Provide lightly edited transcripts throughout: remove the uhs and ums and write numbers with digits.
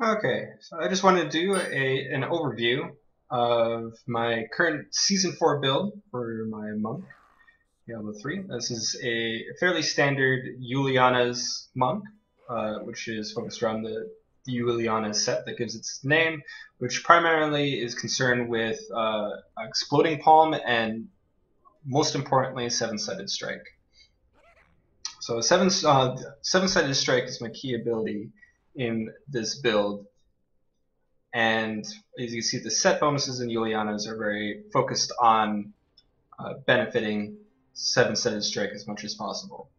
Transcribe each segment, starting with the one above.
Okay, so I just wanted to do an overview of my current Season 4 build for my monk, Diablo 3. This is a fairly standard Uliana's monk, which is focused around the Uliana set that gives its name, which primarily is concerned with Exploding Palm and, most importantly, Seven-Sided Strike. So Seven-Sided Strike is my key ability in this build. And as you can see, the set bonuses in Uliana's are very focused on benefiting Seven-Sided Strike as much as possible.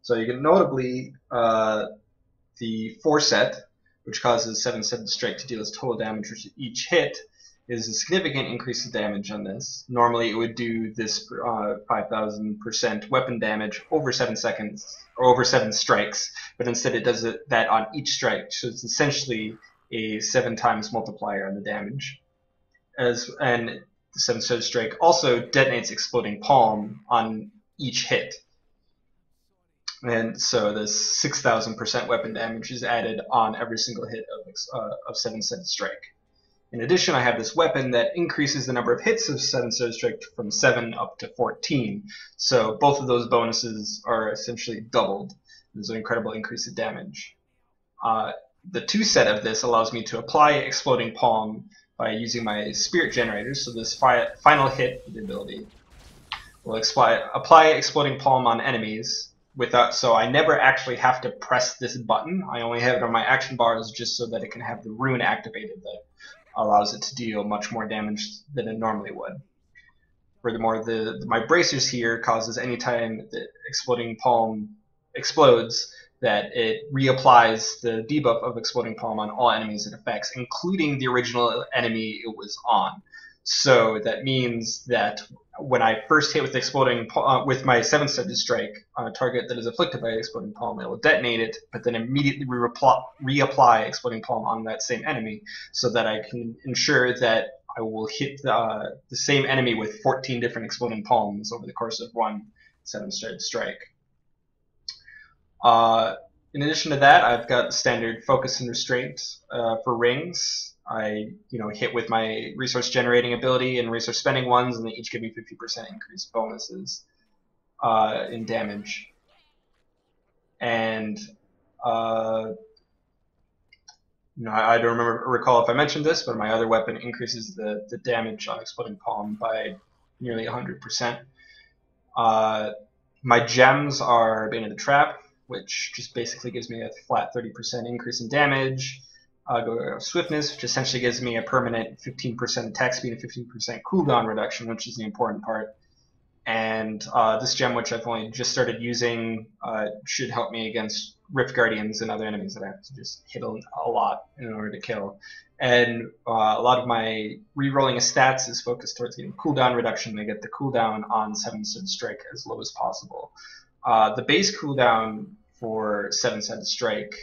So you can notably the 4 set, which causes Seven-Sided Strike to deal its total damage for each hit, is a significant increase in damage on this. Normally it would do this 5,000% weapon damage over 7 seconds, or over 7 strikes, but instead it does that on each strike, so it's essentially a 7 times multiplier on the damage. And the 7-sided strike also detonates Exploding Palm on each hit. And so the 6,000% weapon damage is added on every single hit of 7-sided strike. In addition, I have this weapon that increases the number of hits of 7-sided strike from 7 up to 14. So both of those bonuses are essentially doubled. There's an incredible increase in damage. The 2 set of this allows me to apply Exploding Palm by using my Spirit Generators. So this final hit of the ability will apply Exploding Palm on enemies without, so I never actually have to press this button. I only have it on my action bars just so that it can have the rune activated that allows it to deal much more damage than it normally would. Furthermore, my bracers here causes anytime the Exploding Palm explodes that it reapplies the debuff of Exploding Palm on all enemies it affects, including the original enemy it was on. So that means that when I first hit with Exploding with my 7-sided strike on a target that is afflicted by Exploding Palm, it will detonate it, but then immediately reapply Exploding Palm on that same enemy, so that I can ensure that I will hit the same enemy with 14 different Exploding Palms over the course of one 7-sided strike. In addition to that, I've got standard focus and restraint for rings. I hit with my resource generating ability and resource spending ones, and they each give me 50% increased bonuses in damage. And I don't recall if I mentioned this, but my other weapon increases the damage on Exploding Palm by nearly 100%. My gems are Bane of the Trap, which just basically gives me a flat 30% increase in damage. Go Swiftness, which essentially gives me a permanent 15% attack speed and 15% cooldown reduction, which is the important part. And this gem, which I've only just started using, should help me against Rift Guardians and other enemies that I have to just hit a lot in order to kill. And a lot of my re-rolling of stats is focused towards getting cooldown reduction. I get the cooldown on 7-sided strike as low as possible. The base cooldown for 7-sided strike,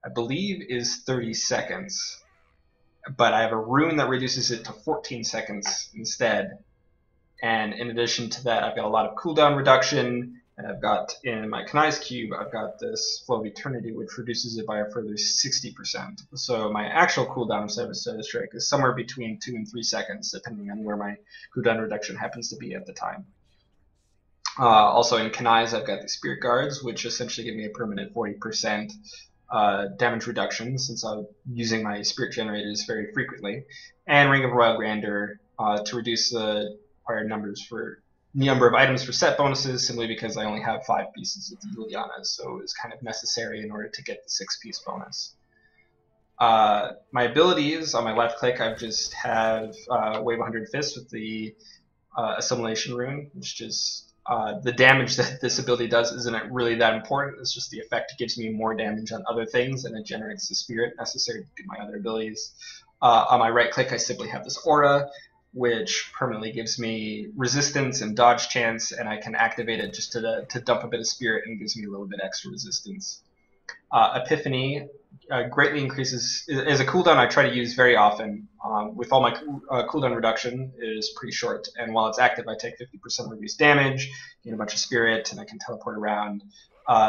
I believe, is 30 seconds. But I have a rune that reduces it to 14 seconds instead. And in addition to that, I've got a lot of cooldown reduction. And I've got, in my Kanai's Cube, I've got this Flow of Eternity, which reduces it by a further 60%. So my actual cooldown of 7-sided strike is somewhere between 2 and 3 seconds, depending on where my cooldown reduction happens to be at the time. Also in Kanai's, I've got the Spirit Guards, which essentially give me a permanent 40% damage reduction, since I'm using my Spirit Generators very frequently. And Ring of Royal Grandeur to reduce the required number of items for set bonuses, simply because I only have 5 pieces of the Uliana, so it's kind of necessary in order to get the 6-piece bonus. My abilities, on my left click, I just have Wave 100 Fists with the Assimilation Rune, which just the damage that this ability does isn't really that important. It's just the effect gives me more damage on other things, and it generates the spirit necessary to do my other abilities. On my right click, I simply have this aura, which permanently gives me resistance and dodge chance, and I can activate it just to dump a bit of spirit, and gives me a little bit extra resistance. Epiphany greatly increases, is a cooldown I try to use very often. With all my cooldown reduction, it is pretty short, and while it's active I take 50% reduced damage, gain a bunch of spirit, and I can teleport around.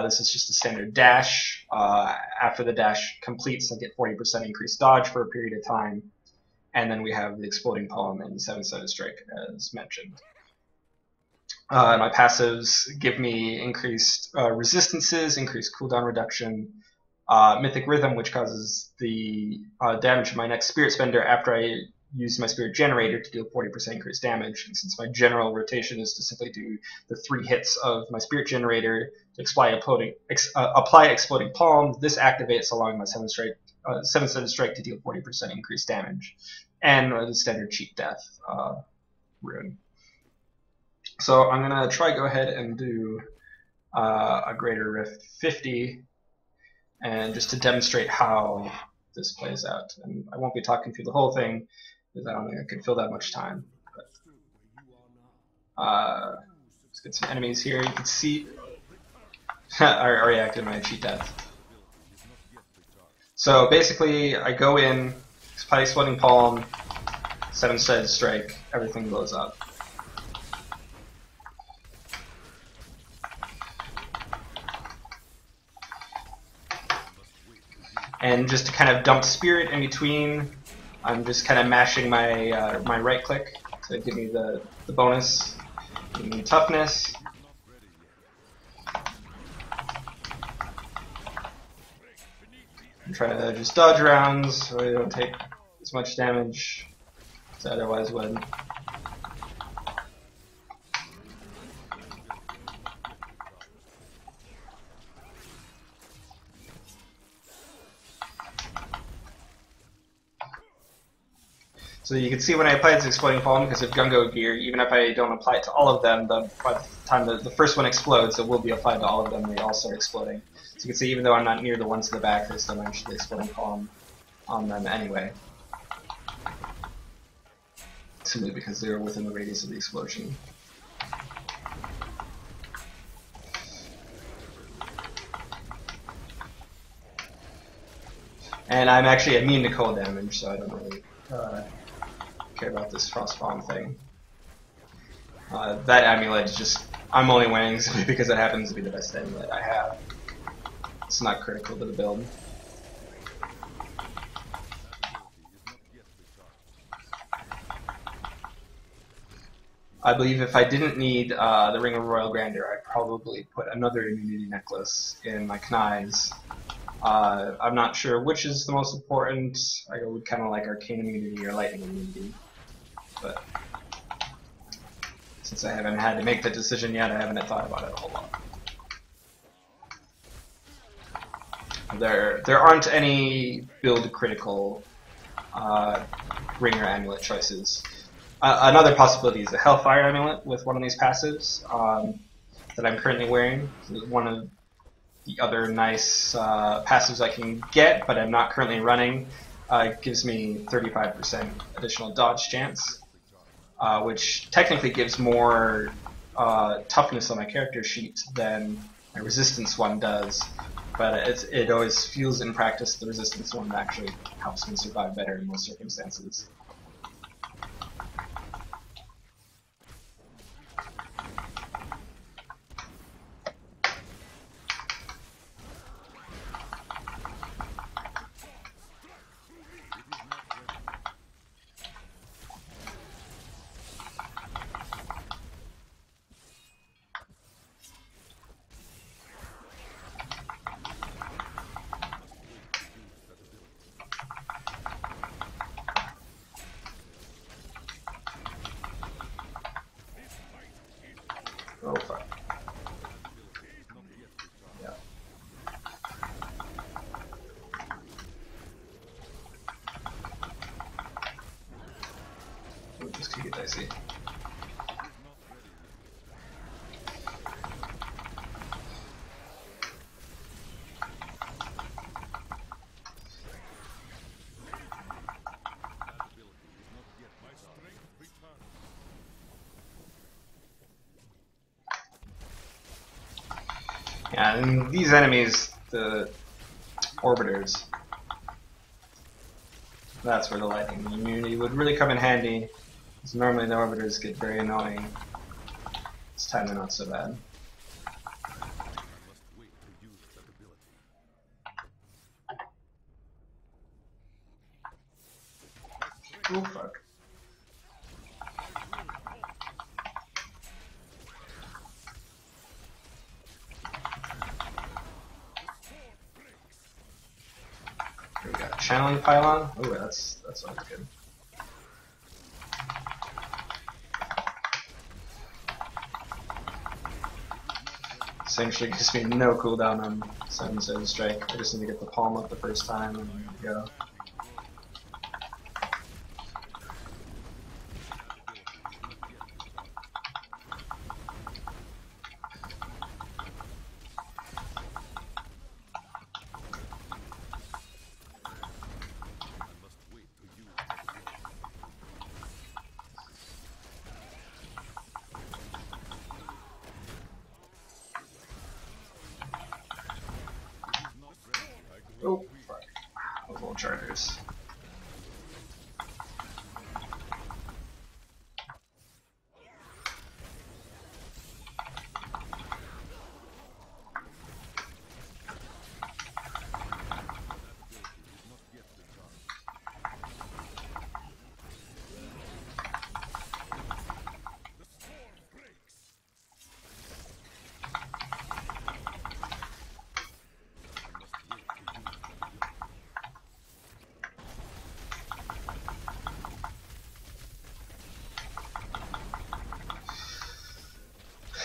This is just a standard dash. After the dash completes, I get 40% increased dodge for a period of time. And then we have the Exploding Palm and 7-sided Strike, as mentioned. My passives give me increased resistances, increased cooldown reduction, Mythic Rhythm, which causes the damage of my next Spirit Spender after I use my Spirit Generator to deal 40% increased damage. And since my general rotation is to simply do the 3 hits of my Spirit Generator to apply Exploding Palm, this activates along my 7-sided Strike to deal 40% increased damage. And the standard Cheat Death rune. So I'm going to go ahead and do a Greater Rift 50, and just to demonstrate how this plays out. And I won't be talking through the whole thing, because I don't think I could fill that much time. But, let's get some enemies here. You can see I already acted my Cheat Death. So basically, I go in, apply Exploding Palm, 7-sided Strike, everything blows up. And just to kind of dump spirit in between, I'm just kind of mashing my my right click to give me the bonus, give me toughness. I'm trying to just dodge rounds so I don't take as much damage as I otherwise would. So you can see when I apply this Exploding Palm, because of Gungo gear, even if I don't apply it to all of them, by the time the first one explodes, it will be applied to all of them, they all start exploding. So you can see even though I'm not near the ones in the back, they still manage the Exploding Palm on them anyway. Simply because they're within the radius of the explosion. And I'm actually immune to cold damage, so I don't really care about this Frost Bomb thing. That amulet is just, I'm only winning simply because it happens to be the best amulet I have. It's not critical to the build. I believe if I didn't need the Ring of Royal Grandeur, I'd probably put another immunity necklace in my Knives. I'm not sure which is the most important. I would kind of like Arcane Immunity or Lightning Immunity. But since I haven't had to make the decision yet, I haven't thought about it a whole lot. There aren't any build critical ring or amulet choices. Another possibility is a Hellfire amulet with one of these passives that I'm currently wearing. One of the other nice passives I can get, but I'm not currently running, gives me 35% additional dodge chance, which technically gives more toughness on my character sheet than my resistance one does, but it always feels in practice the resistance one actually helps me survive better in most circumstances. Oh fuck. Yeah. Oh, this could get dicey. Yeah, and these enemies, the Orbiters, that's where the Lightning immunity would really come in handy, because normally the Orbiters get very annoying. This time they're not so bad. Oh fuck. We got a channeling pylon. Oh, that's always good. Essentially gives me no cooldown on 7-7 strike. I just need to get the palm up the first time and there we go. Oh, fuck. Those little chargers.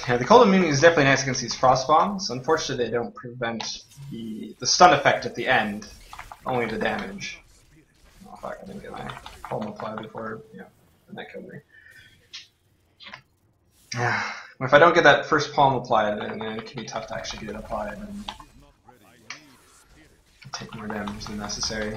Yeah, the cold immunity is definitely nice against these frost bombs. Unfortunately, they don't prevent the stun effect at the end, only the damage. Oh fuck, I didn't get my palm applied before, yeah, and that killed me. Yeah, if I don't get that first palm applied, then it can be tough to actually get it applied and take more damage than necessary.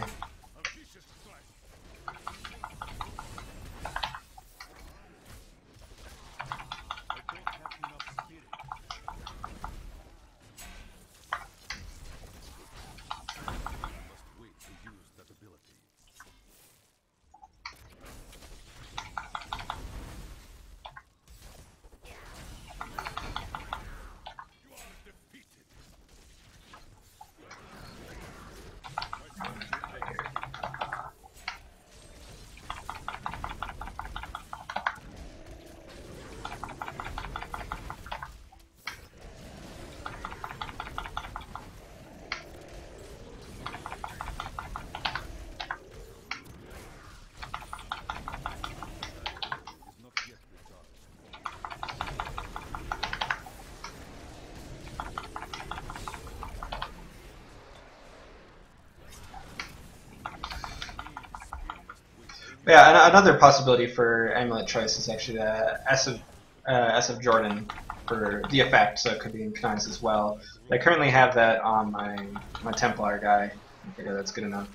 Yeah, another possibility for amulet choice is actually the S of Jordan for the effect, so it could be immunized as well. I currently have that on my Templar guy. I figure that's good enough.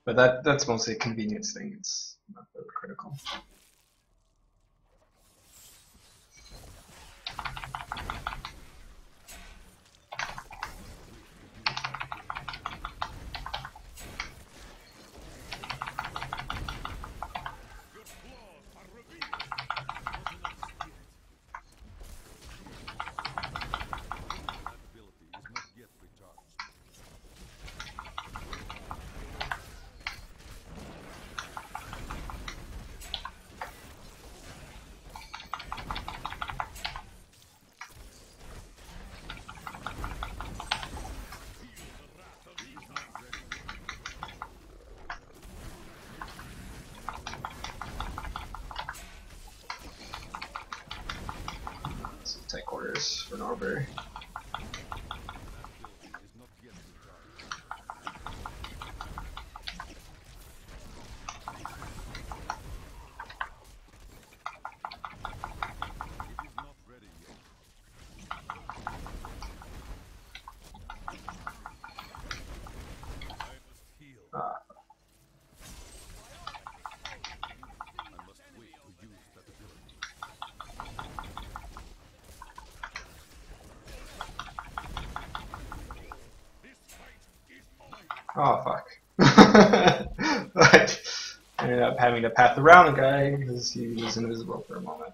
But that's mostly a convenience thing. It's not really critical. Take orders for Norbury. Oh fuck. But I ended up having to path around the guy because he was invisible for a moment.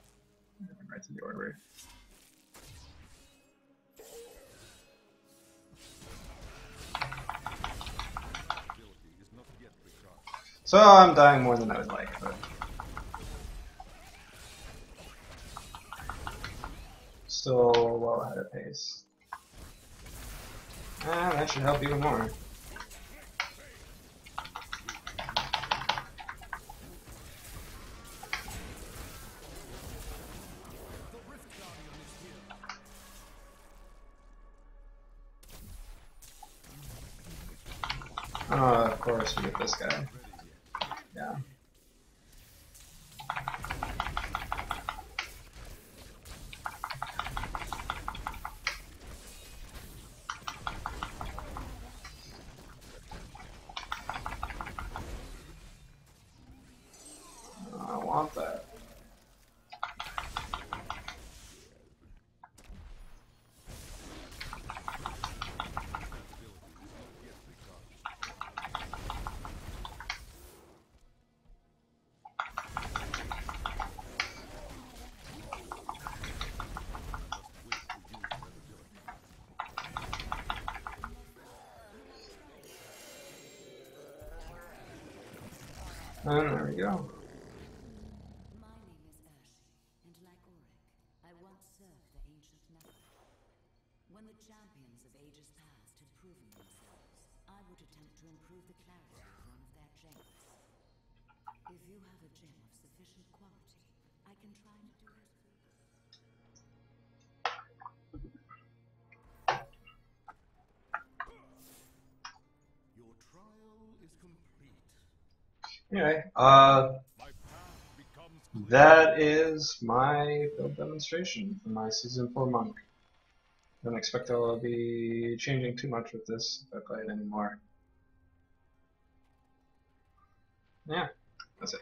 There we right to the order. So I'm dying more than I would like, but still well ahead of pace. That should help even more. Of course we get this guy. Yeah. I want that. And there we go. My name is Urshi, and like Auric, I once served the ancient nether. When the champions of ages past had proven themselves, I would attempt to improve the clarity of one of their gems. If you have a gem of sufficient quality, I can try to do it. Your trial is complete. Anyway, that is my build demonstration for my Season 4 Monk. Don't expect I'll be changing too much with this if I play it anymore. Yeah, that's it.